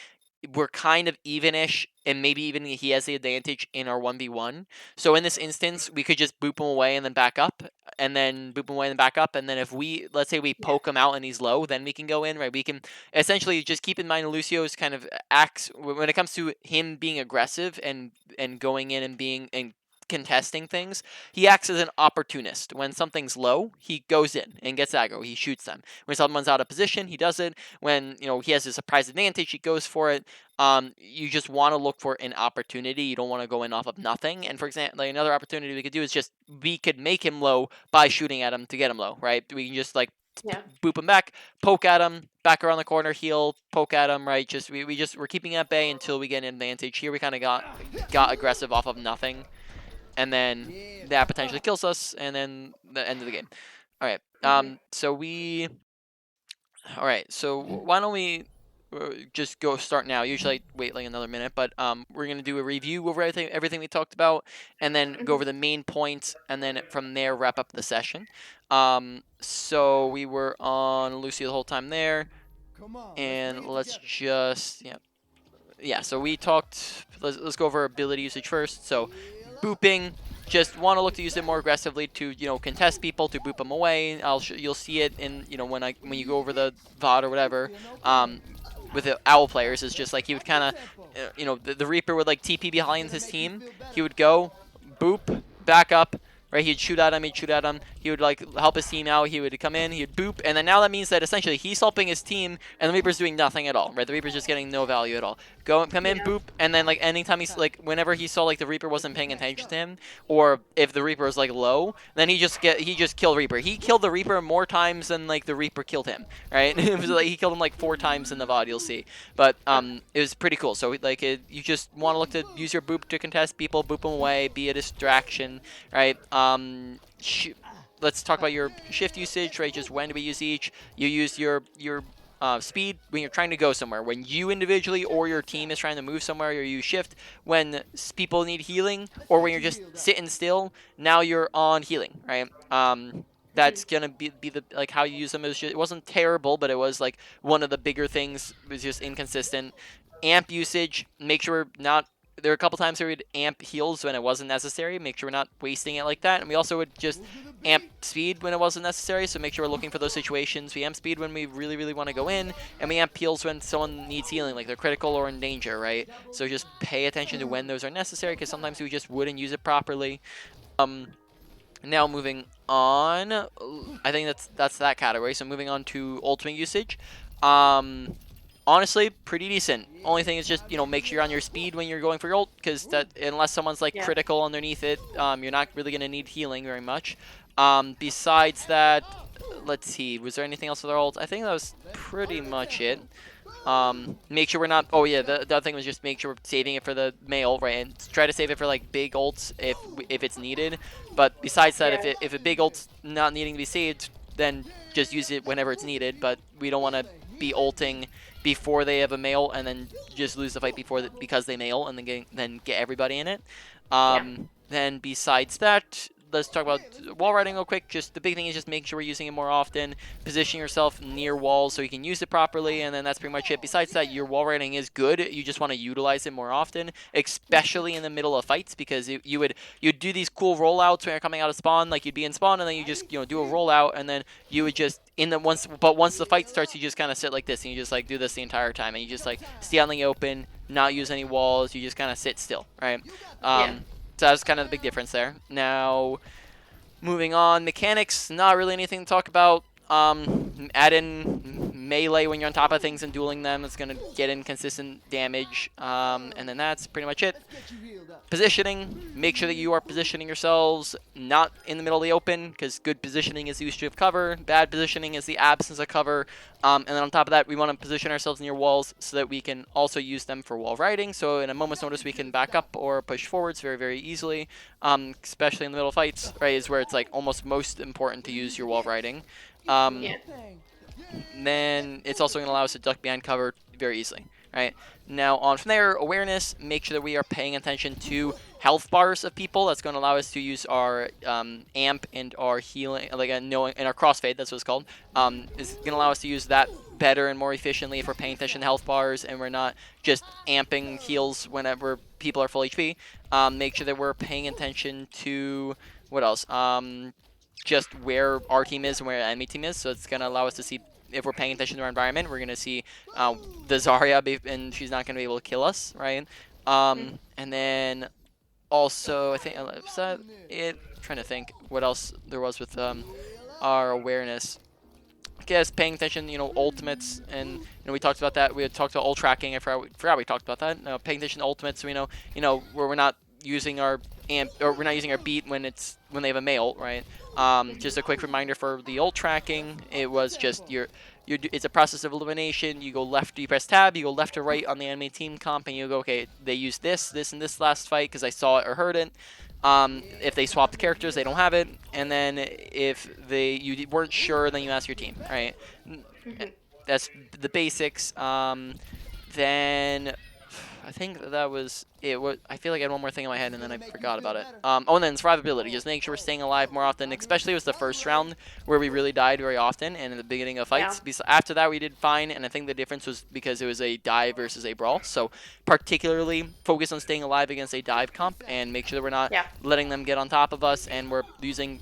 we're kind of even-ish, and maybe even he has the advantage in our 1v1. So in this instance, we could just boop him away and then back up, and then boop him away and then back up, and then if let's say we poke him out and he's low, then we can go in, right? We can essentially just keep in mind Lucio's kind of acts, when it comes to him being aggressive and going in and being and contesting things, he acts as an opportunist. When something's low, he goes in and gets aggro. He shoots them. When someone's out of position, he does it. When he has a surprise advantage, he goes for it. You just want to look for an opportunity. You don't want to go in off of nothing. And for example, like another opportunity we could do is just we could make him low by shooting at him to get him low, right? We can just like Yeah. boop him back, poke at him, back around the corner, heal, poke at him, right? Just we're keeping at bay until we get an advantage. Here we kind of got aggressive off of nothing, and then that potentially kills us, and then the end of the game. All right. All right. So why don't we just go start now? Usually I wait like another minute, but we're gonna do a review of everything we talked about, and then go over the main points, and then from there wrap up the session. So we were on Lucy the whole time there, Come on. and let's just yeah. So we talked. Let's go over ability usage first. So booping, just want to look to use it more aggressively to contest people, to boop them away. You'll see it in when you go over the VOD or whatever. with the Owl players is just like he would kind of, you know, the Reaper would like TP behind his team. He would go, boop, back up. Right, he'd shoot at him, he'd shoot at him, he would like help his team out, he would come in, he'd boop, and then now that means that essentially he's helping his team and the Reaper's doing nothing at all, right? The Reaper's just getting no value at all. Come in, boop, and then like anytime he's like, whenever he saw like the Reaper wasn't paying attention to him, or if the Reaper was like low, then he just killed Reaper. He killed the Reaper more times than like the Reaper killed him, right? It was like he killed him like 4 times in the VOD, you'll see. But it was pretty cool. So like you just want to look to use your boop to contest people, boop them away, be a distraction, right? Let's talk about your shift usage, right? Just when do we use each? You use your speed when you're trying to go somewhere. When you individually or your team is trying to move somewhere, you use shift. When people need healing, or when you're just sitting still, now you're on healing, right? That's gonna be the like how you use them. It wasn't terrible, but it was like one of the bigger things. It was just inconsistent. Amp usage, make sure not. There were a couple times where we'd amp heals when it wasn't necessary. Make sure we're not wasting it like that. And we also would just amp speed when it wasn't necessary. So make sure we're looking for those situations. We amp speed when we really, really want to go in. And we amp heals when someone needs healing, like they're critical or in danger, right? So just pay attention to when those are necessary, because sometimes we just wouldn't use it properly. Now moving on, I think that's that category. So moving on to ultimate usage. Honestly, pretty decent. Only thing is just, you know, make sure you're on your speed when you're going for your ult, because that unless someone's like critical underneath it, you're not really gonna need healing very much. Besides that, let's see, was there anything else with our ult? I think that was pretty much it. Make sure we're not. Oh yeah, the other thing was just make sure we're saving it for the male, right? And try to save it for like big ults if it's needed. But besides that, if a big ult's not needing to be saved, then just use it whenever it's needed. But we don't want to be ulting before they have a male and then just lose the fight because they male and then get everybody in it. Then besides that, let's talk about wall riding real quick. Just the big thing is just making sure we're using it more often. Position yourself near walls so you can use it properly, and then that's pretty much it. Besides that, your wall riding is good. You just want to utilize it more often, especially in the middle of fights, because you'd do these cool rollouts when you're coming out of spawn. Like you'd be in spawn and then you just do a rollout, and then you would just once the fight starts, you just kind of sit like this and you just like do this the entire time, and you just like stay out in the open, not use any walls. You just kind of sit still, right? So that's kind of the big difference there. Now, moving on, mechanics, not really anything to talk about. Add in melee when you're on top of things and dueling them. It's going to get inconsistent damage. And then that's pretty much it. Positioning, make sure that you are positioning yourselves not in the middle of the open, because good positioning is the use of cover. Bad positioning is the absence of cover. And then on top of that, we want to position ourselves near walls so that we can also use them for wall riding. So in a moment's notice, we can back up or push forwards very, very easily, especially in the middle of fights, right, is where it's like almost most important to use your wall riding. Then it's also going to allow us to duck behind cover very easily, right? Now on from there, awareness, make sure that we are paying attention to health bars of people. That's going to allow us to use our amp and our healing, like and our crossfade, that's what it's called. Is going to allow us to use that better and more efficiently if we're paying attention to health bars and we're not just amping heals whenever people are full HP. Make sure that we're paying attention to, what else? Just where our team is and where our enemy team is. So it's going to allow us to see, if we're paying attention to our environment, we're going to see the Zarya, and she's not going to be able to kill us, right? And then also, I think, is that it? I'm trying to think what else there was with our awareness. I guess paying attention, ultimates, and we talked about that. We had talked about ult tracking. I forgot we talked about that. Paying attention to ultimates, so we know where we're not using our amp, or we're not using our beat when they have a male, right? Just a quick reminder for the ult tracking. It was just it's a process of elimination. You go left, you press tab, you go left to right on the enemy team comp, and you go, okay, they used this, and this last fight because I saw it or heard it. If they swapped characters, they don't have it. And then if you weren't sure, then you ask your team, right? That's the basics. Then I think that was it. I feel like I had one more thing in my head and then I forgot about it. Oh, and then survivability. Just make sure we're staying alive more often, especially it was the first round where we really died very often and in the beginning of fights. After that, we did fine, and I think the difference was because it was a dive versus a brawl. So particularly focus on staying alive against a dive comp and make sure that we're not letting them get on top of us and we're using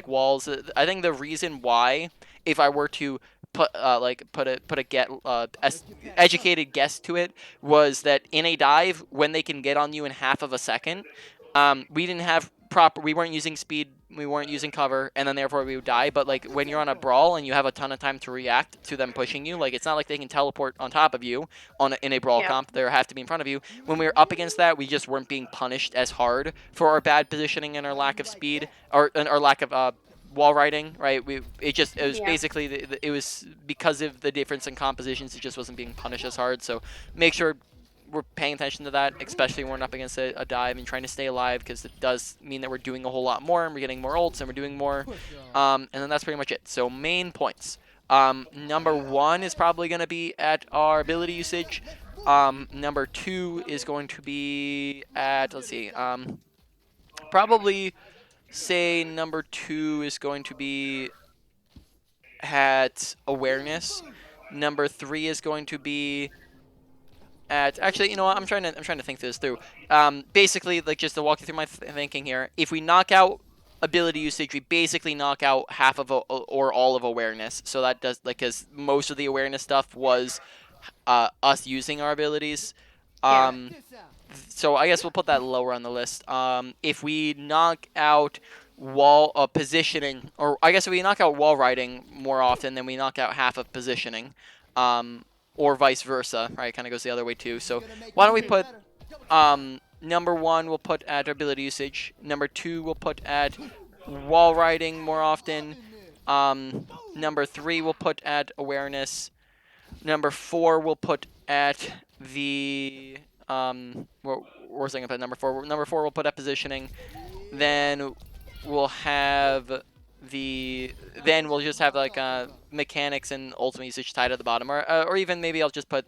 walls. I think the reason why, if I were to educated guess to it was that in a dive, when they can get on you in half of a second, we didn't have we weren't using speed, we weren't using cover, and then therefore we would die. But like when you're on a brawl and you have a ton of time to react to them pushing you, like it's not like they can teleport on top of you in a brawl Yeah. comp. They have to be in front of you. When we were up against that, we just weren't being punished as hard for our bad positioning and our lack of speed, or our lack of wall riding, right? It was Yeah. basically it was because of the difference in compositions. It just wasn't being punished as hard. So make sure we're paying attention to that, especially when we're up against a dive and trying to stay alive, because it does mean that we're doing a whole lot more and we're getting more ults and we're doing more. And then that's pretty much it. So main points. Number 1 is probably going to be at our ability usage. Number 2 is going to be at, let's see, probably say number 2 is going to be at awareness. Number 3 is going to be at, actually, you know what? I'm trying to think this through. Basically, like just to walk you through my thinking here. If we knock out ability usage, we basically knock out half of or all of awareness. So that does, like, because most of the awareness stuff was us using our abilities. Yeah. So I guess we'll put that lower on the list. If we knock out wall positioning, or I guess if we knock out wall riding more often, then we knock out half of positioning, or vice versa, right? Kind of goes the other way too. So why don't we put number 1 we'll put at ability usage. Number 2 we'll put at wall riding more often. Number 3 we'll put at awareness. Number 4 we'll put at the we're saying about number 4. Number 4 we'll put at positioning. Then we'll have then we'll just have like mechanics and ultimate usage tied at the bottom, or even maybe I'll just put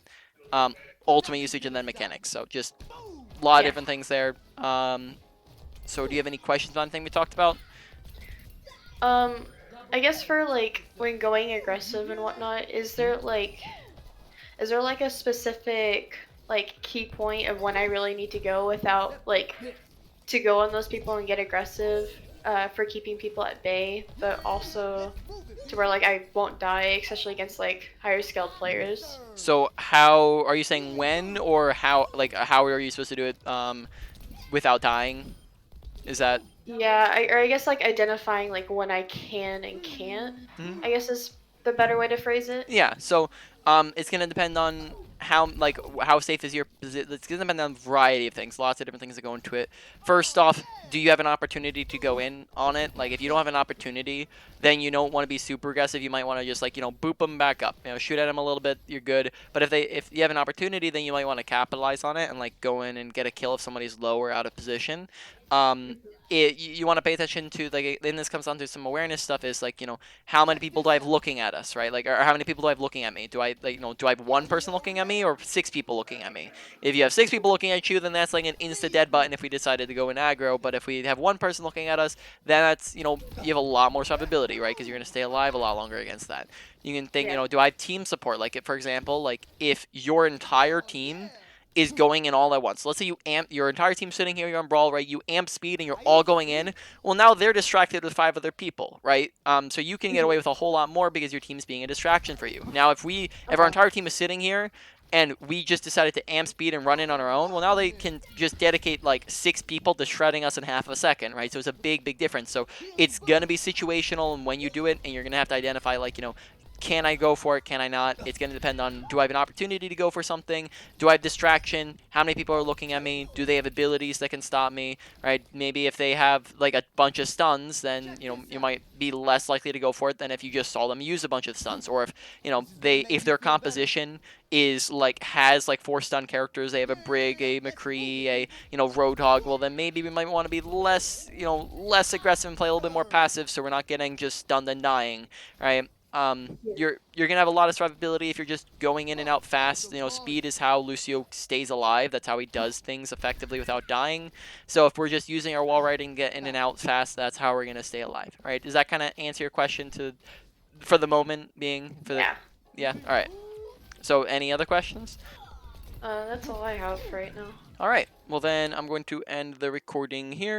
ultimate usage and then mechanics. So just a lot of Yeah. different things there. So do you have any questions on anything we talked about? I guess for like when going aggressive and whatnot, is there like a specific like key point of when I really need to go without like to go on those people and get aggressive for keeping people at bay, but also to where like I won't die, especially against like higher skilled players? So how are you saying when, or how, like how are you supposed to do it without dying? Is that Yeah, or I guess like identifying like when I can and can't, Mhm. I guess is the better way to phrase it. Yeah, so it's gonna depend on how safe is your position. It's gonna depend on a variety of things, lots of different things that go into it. First off, do you have an opportunity to go in on it? Like if you don't have an opportunity, then you don't want to be super aggressive. You might want to just like, you know, boop them back up, you know, shoot at them a little bit, you're good. But if you have an opportunity, then you might want to capitalize on it and like go in and get a kill if somebody's low or out of position. You want to pay attention to, like, then this comes down to some awareness stuff, is like, you know, how many people do I have looking at us, right? Like, or how many people do I have looking at me? Do I, like, you know, do I have one person looking at me or 6 people looking at me? If you have 6 people looking at you, then that's like an insta dead button if we decided to go in aggro. But if we have one person looking at us, then that's, you know, you have a lot more survivability, right? Because you're gonna stay alive a lot longer against that. You can think, you Yeah. know, do I have team support? Like, if, for example, like if your entire team is going in all at once. Let's say you amp your entire team sitting here, you're on brawl, right? You amp speed and you're all going in. Well, now they're distracted with 5 other people, right? So you can get away with a whole lot more because your team's being a distraction for you. Now, if our Okay. entire team is sitting here and we just decided to amp speed and run in on our own, well, now they can just dedicate like 6 people to shredding us in half a second, right? So it's a big, big difference. So it's gonna be situational, and when you do it, and you're gonna have to identify, like, you know, can I go for it? Can I not? It's going to depend on, do I have an opportunity to go for something? Do I have distraction? How many people are looking at me? Do they have abilities that can stop me? Right? Maybe if they have like a bunch of stuns, then, you know, you might be less likely to go for it than if you just saw them use a bunch of stuns. Or if, you know, if their composition is like, has like 4 stun characters, they have a Brig, a McCree, a, you know, Roadhog, well then maybe we might want to be less, you know, less aggressive and play a little bit more passive, so we're not getting just stunned and dying, right? You're gonna have a lot of survivability if you're just going in and out fast. You know, speed is how Lucio stays alive. That's how he does things effectively without dying. So if we're just using our wall riding to get in and out fast, that's how we're gonna stay alive. Right? Does that kind of answer your question for the moment being? Yeah. Yeah. All right. So any other questions? That's all I have for right now. All right. Well then, I'm going to end the recording here.